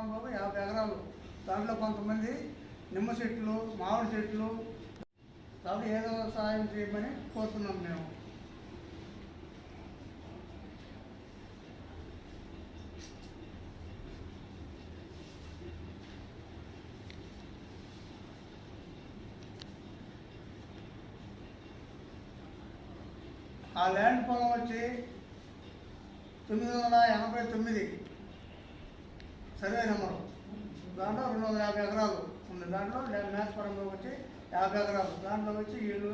పొలంలో 50 ఎకరాలు, దాంట్లో కొంతమంది నిమ్మ చెట్లు, మామిడి చెట్లు, కాబట్టి ఏదో సహాయం చేయమని కోరుతున్నాం మేము. ఆ ల్యాండ్ పొలం వచ్చి 989 సర్వే నెంబరు, దాంట్లో 250 ఎకరాలు ఉంది. దాంట్లో మేతపరంగా వచ్చి 50 ఎకరాలు. దాంట్లో వచ్చి వీళ్ళు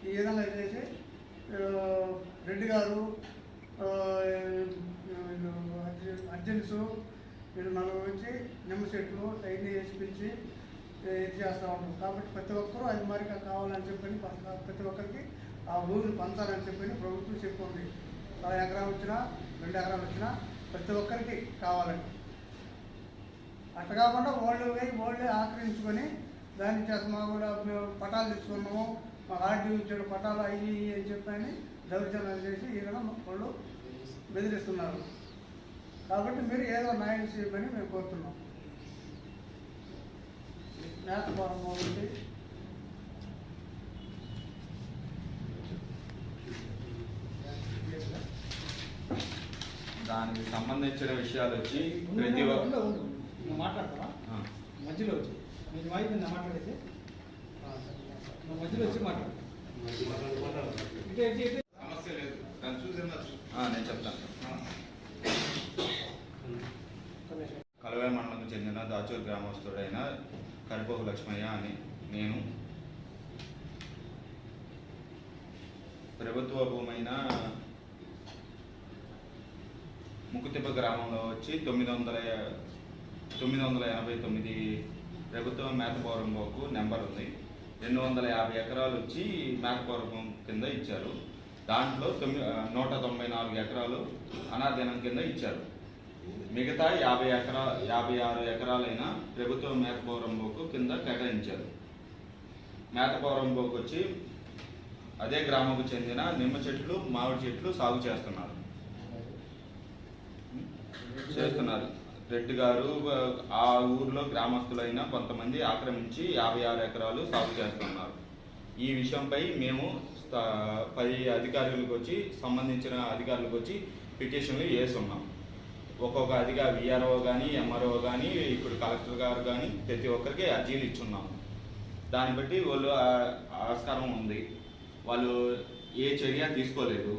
ఈ విధంగా చేసి రెడ్డి గారు, అర్జెంట్స్ వీళ్ళు నలుగురు వచ్చి నిమ్మ చెట్లు అవన్నీ వేసి పిలిచి ఇది చేస్తూ ఉంటాం. కాబట్టి ప్రతి ఒక్కరూ అది మరిగా కావాలని చెప్పని ప్రతి ఒక్కరికి ఆ భూమిని పంచాలని చెప్పని ప్రభుత్వం చెప్పుకుంది. 1 ఎకరాలు వచ్చినా 2 ఎకరాలు వచ్చినా ప్రతి ఒక్కరికి కావాలని. అట్లా కాకుండా ఓళ్ళే ఆక్రమించుకొని దాన్ని చేస్తాం. మాకు కూడా మేము పటాలు తెచ్చుకున్నాము, మాకు ఆర్డీ ఇచ్చాడు పటాలు అయ్యి అని చెప్పని దౌర్జన్యాలు చేసి ఈ విధంగా వాళ్ళు బెదిరిస్తున్నారు. కాబట్టి మీరు ఏదో న్యాయం చేయమని మేము కోరుతున్నాం. మేతపురం ఉంది. దానికి సంబంధించిన విషయాలు వచ్చి ప్రతి మాట్లాడతావా మధ్యలో వచ్చి మీరు వాయిదా మాట్లాడితే మధ్యలో వచ్చి మాట్లాడు. సమస్య లేదు, నేను చెప్తాను. కలవే మండలం చెందిన దాచూరు గ్రామస్తుడైన కరిపోకు లక్ష్మయ్య అని నేను ప్రభుత్వ భూమైన ముక్కుతిప్ప గ్రామంలో వచ్చి 989 ప్రభుత్వ మేతపౌరంబోకు నెంబర్ ఉంది. 250 ఎకరాలు వచ్చి మేతపౌరం కింద ఇచ్చారు. దాంట్లో 194 ఎకరాలు అనాధీనం కింద ఇచ్చారు. మిగతా 56 ఎకరాలైన ప్రభుత్వ మేతపౌరంబోకు కింద కేటాయించారు. మేతపౌరంబోకు వచ్చి అదే గ్రామంకు చెందిన నిమ్మ చెట్లు, మామిడి చెట్లు సాగు చేస్తున్నారు. రెడ్డి గారు ఆ ఊర్లో గ్రామస్తులైన కొంతమంది ఆక్రమించి 56 ఎకరాలు సాగు చేస్తున్నారు. ఈ విషయంపై మేము 10 అధికారులకు వచ్చి సంబంధించిన అధికారులకు వచ్చి పిటిషన్లు వేస్తున్నాం. ఒక్కొక్క అధికారి విఆర్ఓ కానీ, ఎంఆర్ఓ కానీ, ఇప్పుడు కలెక్టర్ గారు కానీ ప్రతి ఒక్కరికి అర్జీలు ఇచ్చున్నాము. దాన్ని బట్టి వాళ్ళు ఆస్కారం ఉంది, వాళ్ళు ఏ చర్య తీసుకోలేదు.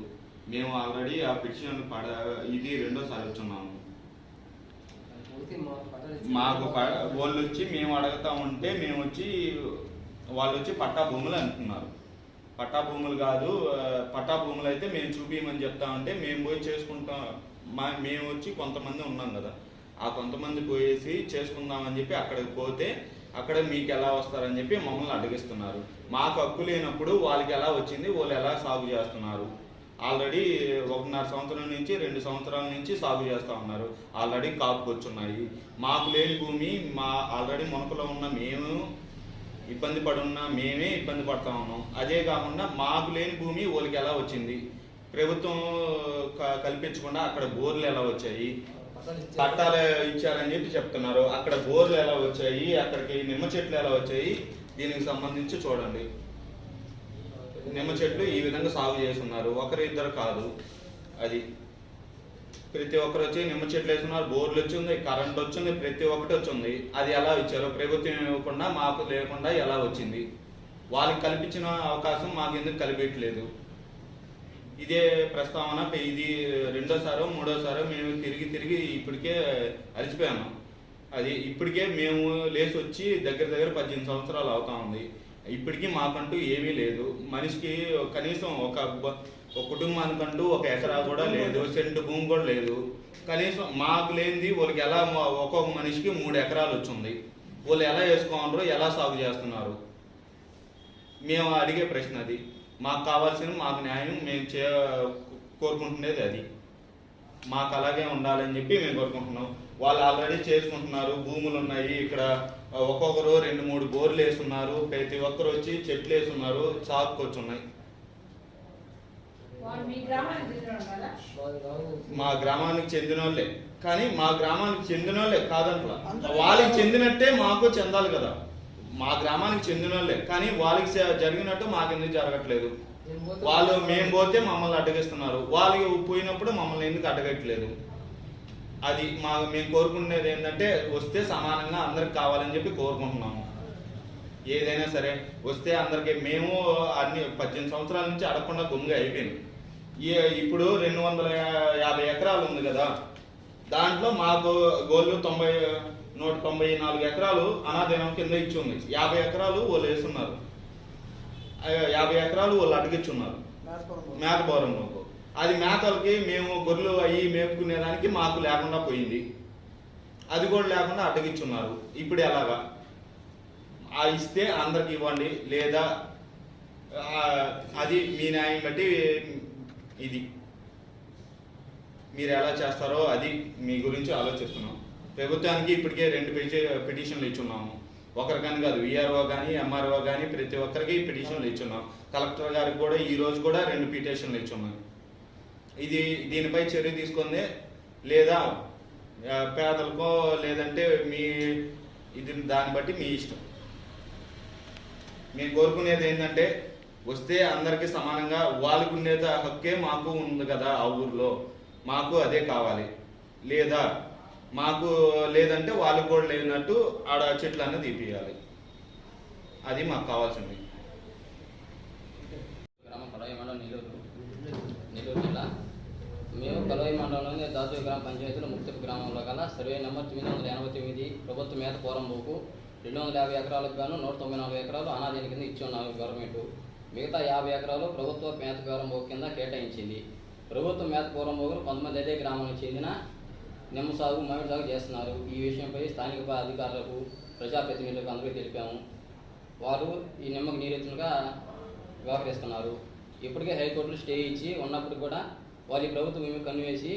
మేము ఆల్రెడీ ఆ పిటిషన్ ఇది 2సారి వచ్చున్నాము. మాకు వాళ్ళు వచ్చి మేము అడుగుతా ఉంటే వాళ్ళు వచ్చి పట్టా భూములు అంటున్నారు. పట్టా భూములు కాదు, పట్టా భూములు అయితే మేము చూపించమని చెప్తా ఉంటే మేము పోయి చేసుకుంటాం. మేము వచ్చి కొంతమంది ఉన్నాం కదా, ఆ కొంతమంది పోయేసి చేసుకుందామని చెప్పి అక్కడికి పోతే అక్కడ మీకు ఎలా వస్తారని చెప్పి మమ్మల్ని అడిగిస్తున్నారు. మాకు హక్కు లేనప్పుడు వాళ్ళకి ఎలా వచ్చింది, వాళ్ళు ఎలా సాగు చేస్తున్నారు. ఆల్రెడీ 1.5 సంవత్సరం నుంచి 2 సంవత్సరాల నుంచి సాగు చేస్తూ ఉన్నారు. ఆల్రెడీ కాపుకొచ్చున్నాయి. మాకు లేని భూమి ఆల్రెడీ మునకలో ఉన్న మేము ఇబ్బంది పడున్నా మేమే ఇబ్బంది పడతా ఉన్నాం. అదే కాకుండా మాకు లేని భూమి వాళ్ళకి ఎలా వచ్చింది, ప్రభుత్వం కల్పించకుండా అక్కడ బోర్లు ఎలా వచ్చాయి, పట్టాలు ఇచ్చారని చెప్పి చెప్తున్నారు. అక్కడ బోర్లు ఎలా వచ్చాయి, అక్కడికి నిమ్మ చెట్లు ఎలా వచ్చాయి, దీనికి సంబంధించి చూడండి. నిమ్మ చెట్లు ఈ విధంగా సాగు చేస్తున్నారు, 1-2 కాదు. అది ప్రతి ఒక్కరు వచ్చి నిమ్మ చెట్లు వేస్తున్నారు, బోర్లు వచ్చింది, కరెంట్ వచ్చింది, ప్రతి ఒక్కటి వచ్చింది. అది ఎలా ఇచ్చారు, ప్రభుత్వం ఇవ్వకుండా మాకు లేకుండా ఎలా వచ్చింది, వాళ్ళకి కల్పించిన అవకాశం మాకు ఎందుకు కల్పించలేదు. ఇదే ప్రస్తావన ఇది 2సారో 3సారో మేము తిరిగి ఇప్పటికే అలసిపోయాము. అది ఇప్పటికే మేము లేచి వచ్చి దగ్గర 18 సంవత్సరాలు అవుతా ఉంది. ఇప్పటికీ మాకంటూ ఏమీ లేదు. మనిషికి కనీసం ఒక కుటుంబానికంటూ 1 ఎకరా కూడా లేదు, సెంటు భూమి కూడా లేదు. కనీసం మాకు లేనిది వాళ్ళకి ఎలా ఒక్కొక్క మనిషికి 3 ఎకరాలు వచ్చింది. వాళ్ళు ఎలా వేసుకోనరు, ఎలా సాగు చేస్తున్నారు. మేము అడిగే ప్రశ్న అది. మాకు కావాల్సిన మాకు న్యాయం మేము కోరుకుంటున్నది అది. మాకు అలాగే ఉండాలని చెప్పి మేము కోరుకుంటున్నాం. వాళ్ళు ఆల్రెడీ చేసుకుంటున్నారు, భూములు ఉన్నాయి. ఇక్కడ ఒక్కొక్కరు 2-3 బోర్లు వేస్తున్నారు. ప్రతి ఒక్కరు వచ్చి చెట్లు వేస్తున్నారు, సాగుకొచ్చి ఉన్నాయి. మా గ్రామానికి చెందిన వాళ్ళే, కానీ మా గ్రామానికి చెందిన వాళ్ళే కాదంట్లా, వాళ్ళకి చెందినట్టే మాకు చెందాలి కదా. మా గ్రామానికి చెందిన వాళ్ళే, కానీ వాళ్ళకి జరిగినట్టు మాకెందుకు జరగట్లేదు? వాళ్ళు మేము పోతే మమ్మల్ని అడ్డగిస్తున్నారు, వాళ్ళకి పోయినప్పుడు మమ్మల్ని ఎందుకు అడ్డగట్లేదు? అది మేము కోరుకునేది ఏంటంటే వస్తే సమానంగా అందరికి కావాలని చెప్పి కోరుకుంటున్నాము. ఏదైనా సరే వస్తే అందరికి. మేము అన్ని 18 సంవత్సరాల నుంచి అడగకుండా గుంగ అయిపోయింది. ఇప్పుడు 250 ఎకరాలు ఉంది కదా, దాంట్లో మాకు గోళ్ళు 194 ఎకరాలు అనాధీనం కింద ఇచ్చి ఉంది. 50 ఎకరాలు వాళ్ళు వేస్తున్నారు, 50 ఎకరాలు వాళ్ళు అడిగిచ్చున్నారు మేతపోరంలోకి. అది మేతలకి మేము గొర్రెలు అవి మేపుకునేదానికి మాకు లేకుండా పోయింది, అది కూడా లేకుండా అడ్డగిచ్చున్నారు. ఇప్పుడు ఎలాగా? ఇస్తే అందరికి ఇవ్వండి, లేదా అది మీ న్యాయం బట్టి ఇది మీరు ఎలా చేస్తారో అది మీ గురించి ఆలోచిస్తున్నాం. ప్రభుత్వానికి ఇప్పటికే 2 పిటిషన్లు ఇచ్చున్నాము. ఒకరికని కాదు, విఆర్ఓ కానీ ఎంఆర్ఓ కానీ ప్రతి ఒక్కరికి పిటిషన్లు ఇచ్చున్నాం. కలెక్టర్ గారికి కూడా ఈ రోజు కూడా 2 పిటిషన్లు ఇచ్చున్నాం. దీనిపై చర్య తీసుకుందే, లేదా పేదలకో లేదంటే మీ దాన్ని బట్టి మీ ఇష్టం. మేము కోరుకునేది ఏంటంటే వస్తే అందరికీ సమానంగా వాళ్ళకు ఉండేది హక్కే మాకు ఉంది కదా ఆ ఊర్లో, మాకు అదే కావాలి. లేదంటే వాళ్ళకు కూడా లేనట్టు ఆడ చెట్లన్నీ తీపియాలి. అది మాకు కావాల్సింది. గ్రామం కలవై మండలం నెల్లూరు జిల్లా. మేము కలవై మండలంలోని దాచు గ్రామ పంచాయతీలో ముక్తిపు గ్రామంలో గల సర్వే నెంబర్ 989 ప్రభుత్వ మేత పోరంబోకు 250 ఎకరాలకు గాను 194 ఎకరాలు అనాధీన కింద ఇచ్చి ఉన్నారు గవర్నమెంట్. మిగతా 50 ఎకరాలు ప్రభుత్వ మేత పోరంబోకు కింద కేటాయించింది. ప్రభుత్వ మేత పోరంబోకులు 19 అదే గ్రామానికి చెందిన నిమ్మ సాగు, మామిడి సాగు చేస్తున్నారు. ఈ విషయంపై స్థానిక అధికారులకు, ప్రజాప్రతినిధులకు అందరికీ తెలిపాము. వారు ఈ నిమ్మకు నీరెత్తులుగా వ్యవహరిస్తున్నారు. ఇప్పటికే హైకోర్టులో స్టే ఇచ్చి ఉన్నప్పుడు కూడా వాళ్ళు ప్రభుత్వం మేము కన్నువేసి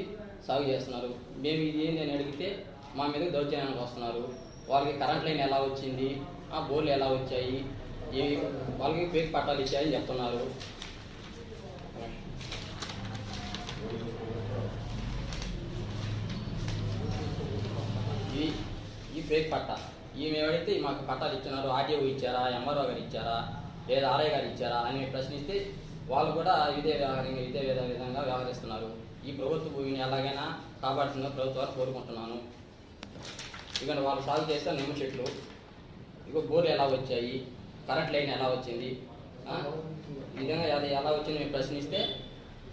సాగు చేస్తున్నారు. మేము ఇది ఏంటి అని అడిగితే మా మీద దౌర్జన్యానికి వస్తున్నారు. వాళ్ళకి కరెంట్ లైన్ ఎలా వచ్చింది, ఆ బోర్లు ఎలా వచ్చాయి, వాళ్ళకి ఫేక్ పట్టాలు ఇచ్చాయని చెప్తున్నారు. ఈ ఫేక్ పట్టా మేము ఎవరైతే మాకు పట్టాలు ఇచ్చినారో ఆర్టీఓ ఇచ్చారా, ఎంఆర్ఓ గారు ఇచ్చారా, లేదా ఆర్ఐ గారు ఇచ్చారా అని ప్రశ్నిస్తే వాళ్ళు కూడా ఇదే విధంగా వ్యవహరిస్తున్నారు. ఈ ప్రభుత్వ భూమిని ఎలాగైనా కాపాడుతుందో ప్రభుత్వాలు కోరుకుంటున్నాను. ఎందుకంటే వాళ్ళు సాగు చేస్తే నిమ్మ చెట్లు, బోర్లు ఎలా వచ్చాయి, కరెంట్ లైన్ ఎలా వచ్చింది, ఈ విధంగా అది ఎలా వచ్చింది మేము ప్రశ్నిస్తే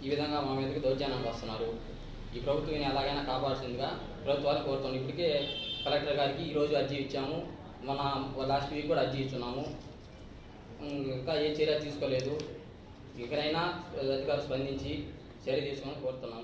ఈ విధంగా మా మీదకి దౌర్జన్యానికి వస్తున్నారు. ఈ ప్రభుత్వం ఎలాగైనా కాపాడుతుందిగా ప్రభుత్వాలు కోరుతున్నాం. ఇప్పటికే కలెక్టర్ గారికి ఈరోజు అర్జీ ఇచ్చాము, లాస్ట్ వీక్ కూడా అర్జీ ఇచ్చున్నాము. ఇంకా ఏ చర్య తీసుకోలేదు. ఇకనైనా అధికారులు స్పందించి చర్య తీసుకోమని కోరుతున్నాం.